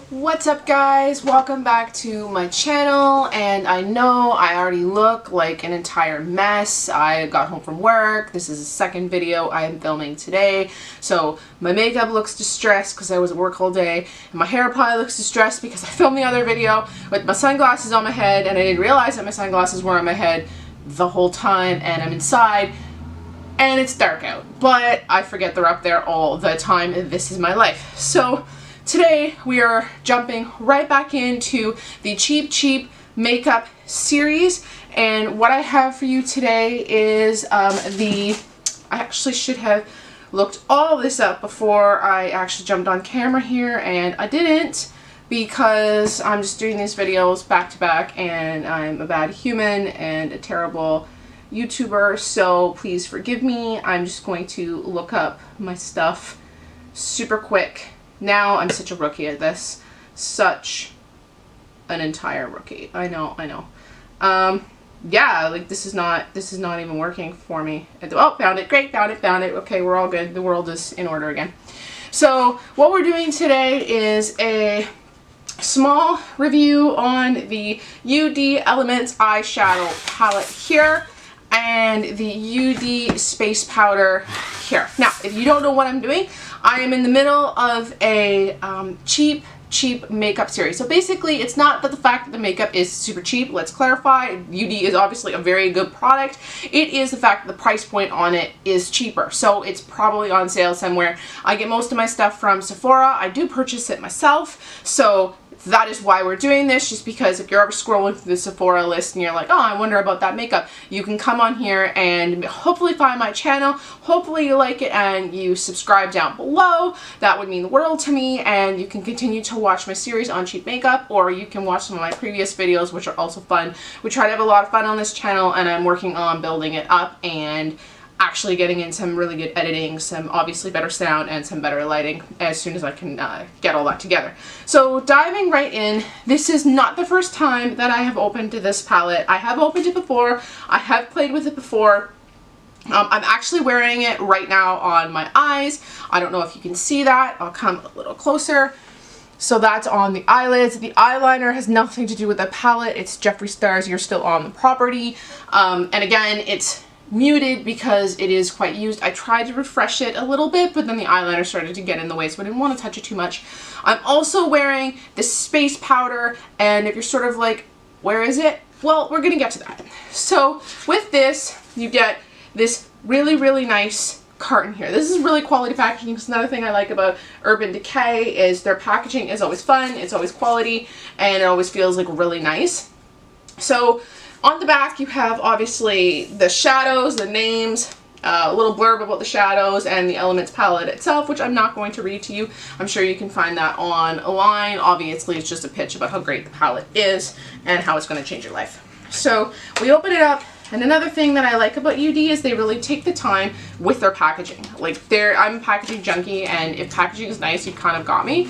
What's up guys? Welcome back to my channel, and I know I already look like an entire mess. I got home from work. This is the second video I'm filming today. So my makeup looks distressed because I was at work all day, and my hair probably looks distressed because I filmed the other video with my sunglasses on my head and I didn't realize that my sunglasses were on my head the whole time, and I'm inside and it's dark out. But I forget they're up there all the time, and this is my life. So today we are jumping right back into the cheap makeup series, and what I have for you today is I actually should have looked all this up before I actually jumped on camera here, and I didn't because I'm just doing these videos back to back and I'm a bad human and a terrible YouTuber, so please forgive me. I'm just going to look up my stuff super quick. Now I'm such a rookie at this. Such an entire rookie. I know. Yeah, like this is not even working for me. Oh, found it. Great, found it. Okay, we're all good. The world is in order again. So what we're doing today is a small review on the UD Elements eyeshadow palette here and the UD Space Powder here. Now, if you don't know what I'm doing, I am in the middle of a cheap makeup series. So basically, it's not that the fact that the makeup is super cheap. Let's clarify. UD is obviously a very good product. It is the fact that the price point on it is cheaper. So it's probably on sale somewhere. I get most of my stuff from Sephora. I do purchase it myself. So that is why we're doing this, just because if you're ever scrolling through the Sephora list and you're like, oh, I wonder about that makeup, you can come on here and hopefully find my channel. Hopefully you like it and you subscribe down below. That would mean the world to me, and you can continue to watch my series on cheap makeup, or you can watch some of my previous videos, which are also fun. We try to have a lot of fun on this channel, and I'm working on building it up and actually getting in some really good editing, some obviously better sound, and some better lighting as soon as I can get all that together. So diving right in, this is not the first time that I have opened this palette. I have opened it before. I have played with it before. I'm actually wearing it right now on my eyes. I don't know if you can see that. I'll come a little closer. So that's on the eyelids. The eyeliner has nothing to do with the palette. It's Jeffree Star's You're Still on the Property. And again, it's muted because it is quite used. I tried to refresh it a little bit, but then the eyeliner started to get in the way, so I didn't want to touch it too much. I'm also wearing this Space Powder, and if you're sort of like, where is it? Well, we're gonna get to that. So with this, you get this really nice carton here. This is really quality packaging. Because another thing I like about Urban Decay is their packaging is always fun, it's always quality, and it always feels like really nice. So on the back, you have obviously the shadows, the names, a little blurb about the shadows, and the Elements palette itself, which I'm not going to read to you. I'm sure you can find that online. Obviously, it's just a pitch about how great the palette is and how it's going to change your life. So we open it up, and another thing that I like about UD is they really take the time with their packaging. Like, I'm a packaging junkie, and if packaging is nice, you kind of got me.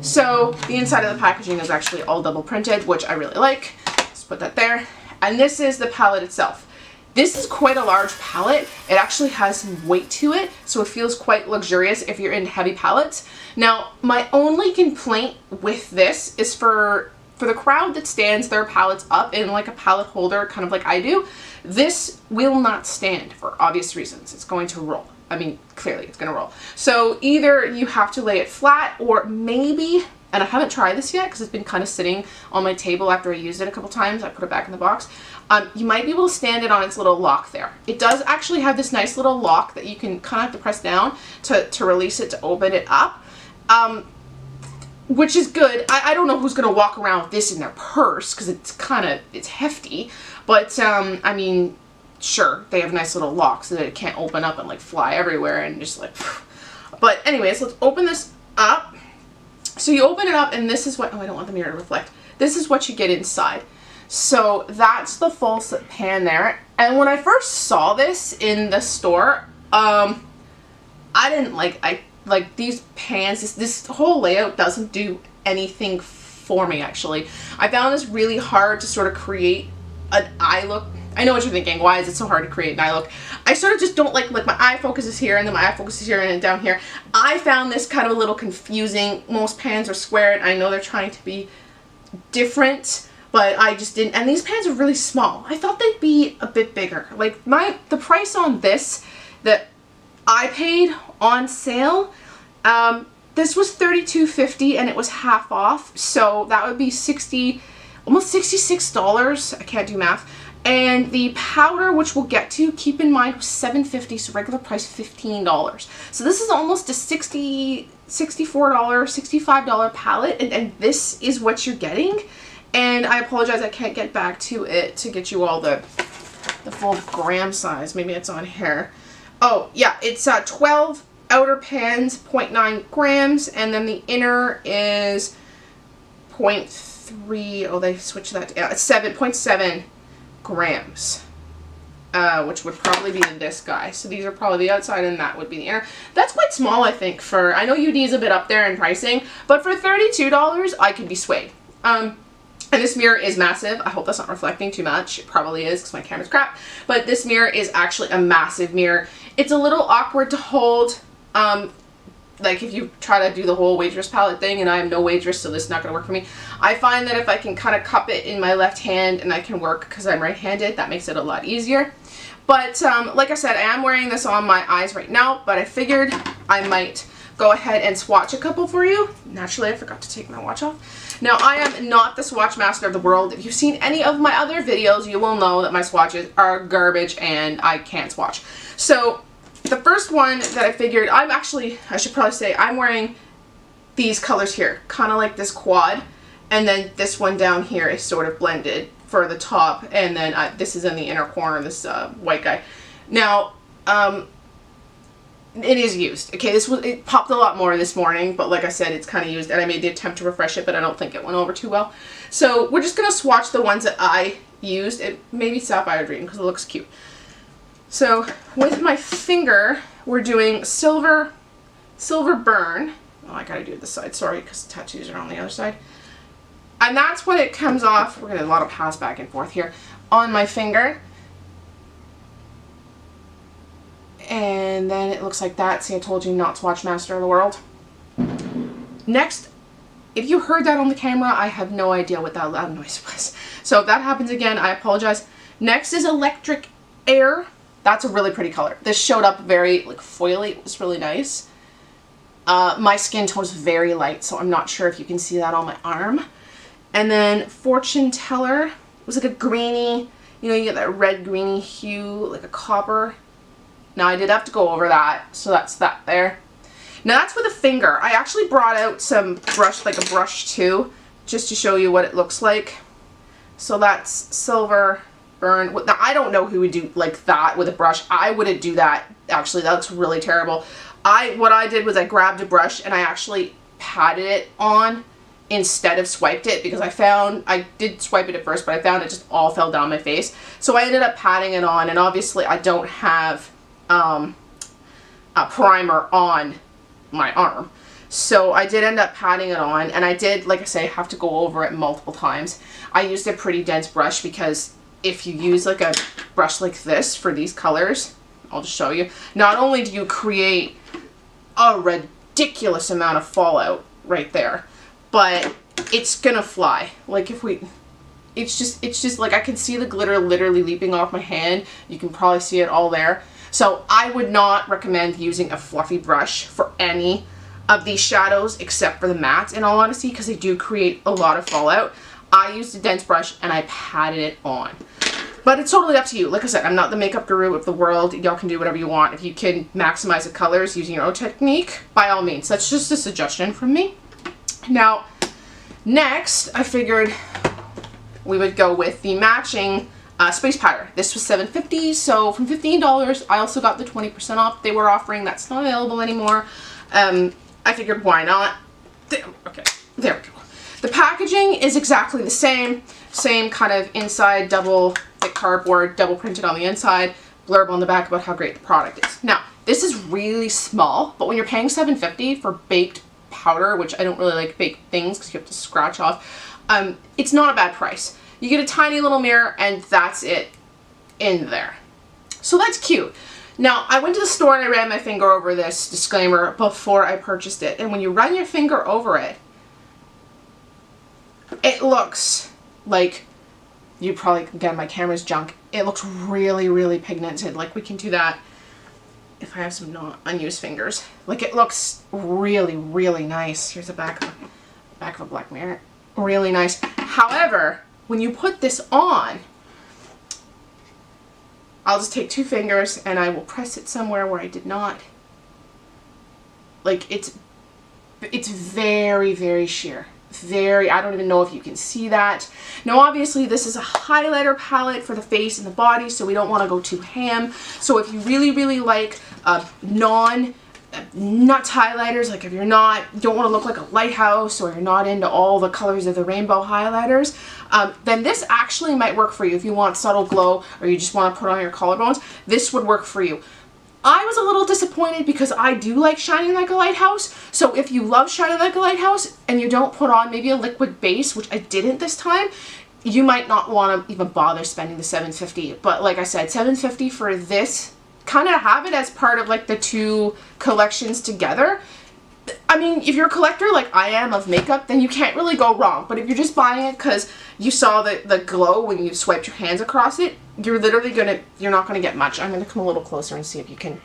So the inside of the packaging is actually all double printed, which I really like. Let's put that there. And this is the palette itself. This is quite a large palette. It actually has some weight to it, so it feels quite luxurious if you're into heavy palettes. Now, my only complaint with this is for the crowd that stands their palettes up in like a palette holder, kind of like I do. This will not stand for obvious reasons. It's going to roll. I mean, clearly it's going to roll. So either you have to lay it flat, or maybe, and I haven't tried this yet because it's been kind of sitting on my table after I used it a couple times. I put it back in the box. You might be able to stand it on its little lock there. It does actually have this nice little lock that you can kind of have to press down to release it, to open it up, which is good. I don't know who's going to walk around with this in their purse because it's hefty, but I mean, sure, they have nice little locks so that it can't open up and like fly everywhere and just like, but anyways, let's open this up. So you open it up, and this is what, oh, I don't want the mirror to reflect. This is what you get inside. So that's the full pan there. And when I first saw this in the store, I didn't like these pans. This whole layout doesn't do anything for me, actually. I found this really hard to sort of create an eye look. I know what you're thinking. Why is it so hard to create an eye look? I sort of just don't like my eye focus is here and then my eye focus is here and then down here. I found this kind of a little confusing. Most pans are square and I know they're trying to be different, but I just didn't. And these pans are really small. I thought they'd be a bit bigger. Like the price on this that I paid on sale, this was $32.50 and it was half off. So that would be almost $66. I can't do math. And the powder, which we'll get to, keep in mind, was $7.50, so regular price $15. So this is almost a $64, $65 palette, and this is what you're getting. And I apologize, I can't get back to it to get you all the full gram size. Maybe it's on here. Oh, yeah, it's 12 outer pans, 0.9 grams, and then the inner is 0.3, oh, they switched that, yeah, it's 7.7 grams, which would probably be this guy. So these are probably the outside and that would be the inner. That's quite small, I think, for, I know UD is a bit up there in pricing, but for $32, I could be swayed. And this mirror is massive. I hope that's not reflecting too much. It probably is because my camera's crap, but this mirror is actually a massive mirror. It's a little awkward to hold, like if you try to do the whole waitress palette thing, and I am no waitress, so this is not going to work for me. I find that if I can kind of cup it in my left hand and I can work because I'm right-handed, that makes it a lot easier. But like I said, I am wearing this on my eyes right now, but I figured I might go ahead and swatch a couple for you. Naturally, I forgot to take my watch off. Now, I am not the swatch master of the world. If you've seen any of my other videos, you will know that my swatches are garbage and I can't swatch. So the first one that I figured, I should probably say, I'm wearing these colors here, kind of like this quad, and then this one down here is sort of blended for the top, and then this is in the inner corner, this white guy. Now, it is used. Okay, it popped a lot more this morning, but like I said, it's kind of used, and I made the attempt to refresh it, but I don't think it went over too well. So we're just going to swatch the ones that I used. It maybe Sapphire Dream because it looks cute. So with my finger, we're doing Silver Burn. Oh, I gotta do it this side, sorry, because the tattoos are on the other side. And that's when it comes off. We're getting a lot of pass back and forth here on my finger. And then it looks like that. See, I told you not to watch Master of the World. Next, if you heard that on the camera, I have no idea what that loud noise was. So if that happens again, I apologize. Next is Electric Air. That's a really pretty color. This showed up very like foily. It was really nice. My skin tone is very light, so I'm not sure if you can see that on my arm. And then Fortune Teller. It was like a greeny, you know, you get that red greeny hue, like a copper. Now I did have to go over that, so that's that there. Now that's with a finger. I actually brought out some brush, like a brush too, just to show you what it looks like. So that's Silver Burn. Now I don't know who would do like that with a brush. I wouldn't do that. Actually, that looks really terrible. What I did was I grabbed a brush and I actually patted it on instead of swiped it, because I did swipe it at first, but I found it just all fell down my face. So I ended up patting it on, and obviously I don't have a primer on my arm. So I did end up patting it on, and I did, like I say, have to go over it multiple times. I used a pretty dense brush because if you use like a brush like this for these colors, I'll just show you, not only do you create a ridiculous amount of fallout right there, but it's gonna fly. Like it's just like I can see the glitter literally leaping off my hand. You can probably see it all there. So I would not recommend using a fluffy brush for any of these shadows except for the mattes, in all honesty, because they do create a lot of fallout. I used a dense brush and I patted it on. But it's totally up to you. Like I said, I'm not the makeup guru of the world. Y'all can do whatever you want. If you can maximize the colors using your own technique, by all means. That's just a suggestion from me. Now, next, I figured we would go with the matching space powder. This was $7.50, so from $15, I also got the 20% off they were offering. That's not available anymore. I figured, why not? Okay, there we go. The packaging is exactly the same kind of inside, double thick cardboard, double printed on the inside, blurb on the back about how great the product is. Now, this is really small, but when you're paying $7.50 for baked powder, which I don't really like baked things because you have to scratch off, it's not a bad price. You get a tiny little mirror and that's it. in there. So that's cute. Now, I went to the store and I ran my finger over this disclaimer before I purchased it. And when you run your finger over it, it looks like, you probably, again, my camera's junk. It looks really, really pigmented. Like, we can do that if I have some not unused fingers. Like, it looks really, really nice. Here's the back of a black mirror. Really nice. However, when you put this on, I'll just take 2 fingers and I will press it somewhere where I did not. Like, it's very, very sheer. Very, I don't even know if you can see that. Now, obviously, this is a highlighter palette for the face and the body, so we don't want to go too ham. So if you really, really like nuts highlighters, like if you're don't want to look like a lighthouse, or you're not into all the colors of the rainbow highlighters, then this actually might work for you. If you want subtle glow, or you just want to put on your collarbones, this would work for you. I was a little disappointed because I do like shining like a lighthouse. So if you love shining like a lighthouse and you don't put on maybe a liquid base, which I didn't this time, you might not want to even bother spending the $7.50. But like I said, $7.50 for this, kind of have it as part of like the 2 collections together. I mean, if you're a collector like I am of makeup, then you can't really go wrong. But if you're just buying it because you saw the glow when you swiped your hands across it, you're literally you're not gonna get much. I'm gonna come a little closer and see if you can.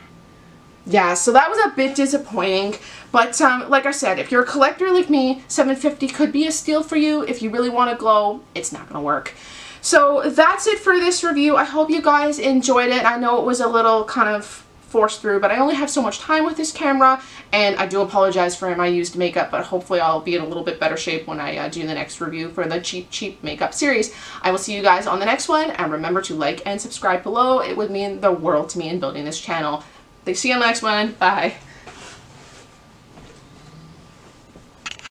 Yeah, so that was a bit disappointing. But like I said, if you're a collector like me, $7.50 could be a steal for you. If you really want to glow, it's not gonna work. So that's it for this review. I hope you guys enjoyed it. I know it was a little kind of forced through, but I only have so much time with this camera, and I do apologize for my used makeup, but hopefully I'll be in a little bit better shape when I do the next review for the cheap makeup series. I will see you guys on the next one, and remember to like and subscribe below. It would mean the world to me in building this channel. See you on the next one. Bye.